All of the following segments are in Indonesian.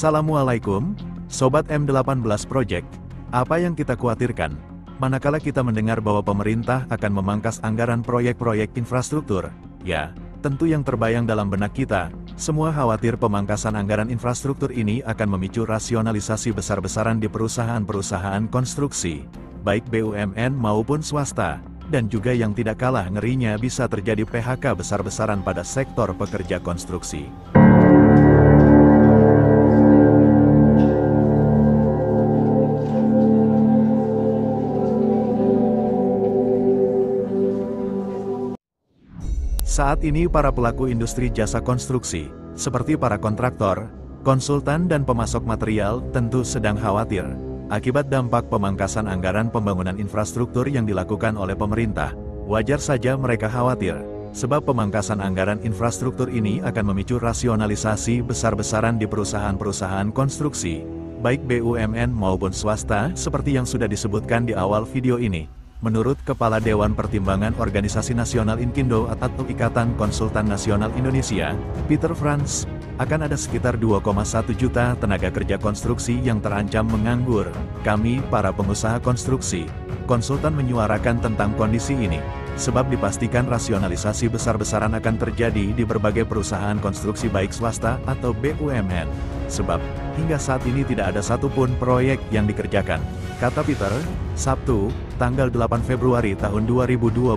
Assalamualaikum, Sobat M18 Project. Apa yang kita khawatirkan, manakala kita mendengar bahwa pemerintah akan memangkas anggaran proyek-proyek infrastruktur? Ya, tentu yang terbayang dalam benak kita, semua khawatir pemangkasan anggaran infrastruktur ini akan memicu rasionalisasi besar-besaran di perusahaan-perusahaan konstruksi, baik BUMN maupun swasta, dan juga yang tidak kalah ngerinya bisa terjadi PHK besar-besaran pada sektor pekerja konstruksi. Saat ini para pelaku industri jasa konstruksi, seperti para kontraktor, konsultan dan pemasok material tentu sedang khawatir, akibat dampak pemangkasan anggaran pembangunan infrastruktur yang dilakukan oleh pemerintah. Wajar saja mereka khawatir, sebab pemangkasan anggaran infrastruktur ini akan memicu rasionalisasi besar-besaran di perusahaan-perusahaan konstruksi, baik BUMN maupun swasta seperti yang sudah disebutkan di awal video ini. Menurut Kepala Dewan Pertimbangan Organisasi Nasional Inkindo atau Ikatan Konsultan Nasional Indonesia, Peter Franz, akan ada sekitar 2,1 juta tenaga kerja konstruksi yang terancam menganggur. Kami, para pengusaha konstruksi, konsultan menyuarakan tentang kondisi ini, sebab dipastikan rasionalisasi besar-besaran akan terjadi di berbagai perusahaan konstruksi baik swasta atau BUMN. Sebab, hingga saat ini tidak ada satupun proyek yang dikerjakan, kata Peter, Sabtu, tanggal 8 Februari tahun 2025.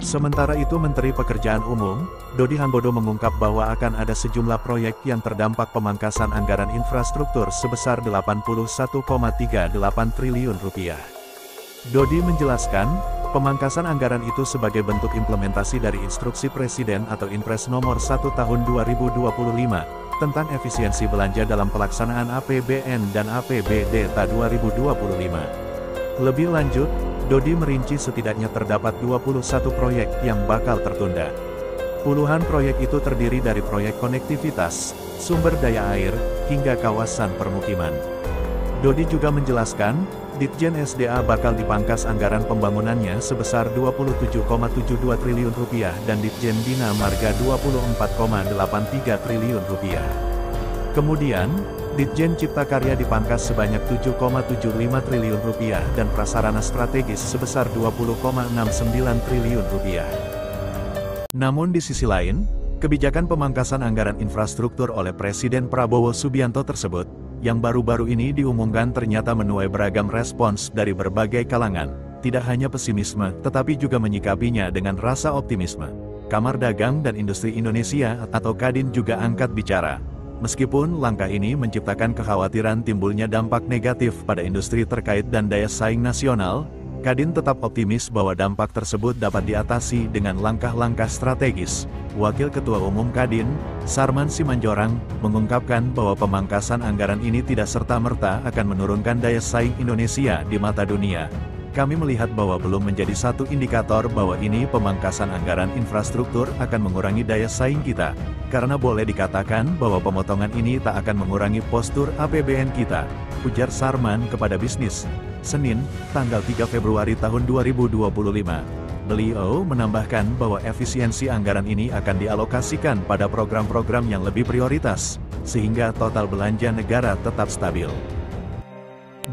Sementara itu Menteri Pekerjaan Umum, Dodi Handodo mengungkap bahwa akan ada sejumlah proyek yang terdampak pemangkasan anggaran infrastruktur sebesar Rp81,38 triliun. Dodi menjelaskan, pemangkasan anggaran itu sebagai bentuk implementasi dari Instruksi Presiden atau Inpres Nomor 1 Tahun 2025, tentang efisiensi belanja dalam pelaksanaan APBN dan APBD tahun 2025. Lebih lanjut, Dodi merinci setidaknya terdapat 21 proyek yang bakal tertunda. Puluhan proyek itu terdiri dari proyek konektivitas, sumber daya air, hingga kawasan permukiman. Dodi juga menjelaskan, Ditjen SDA bakal dipangkas anggaran pembangunannya sebesar Rp27,72 triliun dan Ditjen Bina Marga Rp24,83 triliun. Kemudian, Ditjen Cipta Karya dipangkas sebanyak Rp7,75 triliun dan prasarana strategis sebesar Rp20,69 triliun. Namun di sisi lain, kebijakan pemangkasan anggaran infrastruktur oleh Presiden Prabowo Subianto tersebut, yang baru-baru ini diumumkan ternyata menuai beragam respons dari berbagai kalangan, tidak hanya pesimisme, tetapi juga menyikapinya dengan rasa optimisme. Kamar Dagang dan Industri Indonesia atau Kadin juga angkat bicara. Meskipun langkah ini menciptakan kekhawatiran timbulnya dampak negatif pada industri terkait dan daya saing nasional, Kadin tetap optimis bahwa dampak tersebut dapat diatasi dengan langkah-langkah strategis. Wakil Ketua Umum Kadin, Sarman Simanjorang, mengungkapkan bahwa pemangkasan anggaran ini tidak serta-merta akan menurunkan daya saing Indonesia di mata dunia. Kami melihat bahwa belum menjadi satu indikator bahwa ini pemangkasan anggaran infrastruktur akan mengurangi daya saing kita, karena boleh dikatakan bahwa pemotongan ini tak akan mengurangi postur APBN kita, ujar Sarman kepada Bisnis, Senin, tanggal 3 Februari tahun 2025. Beliau menambahkan bahwa efisiensi anggaran ini akan dialokasikan pada program-program yang lebih prioritas, sehingga total belanja negara tetap stabil.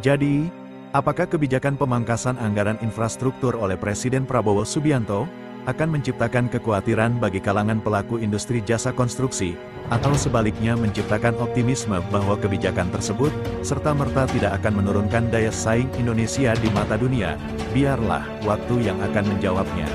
Jadi, apakah kebijakan pemangkasan anggaran infrastruktur oleh Presiden Prabowo Subianto akan menciptakan kekhawatiran bagi kalangan pelaku industri jasa konstruksi, atau sebaliknya menciptakan optimisme bahwa kebijakan tersebut serta-merta tidak akan menurunkan daya saing Indonesia di mata dunia? Biarlah waktu yang akan menjawabnya.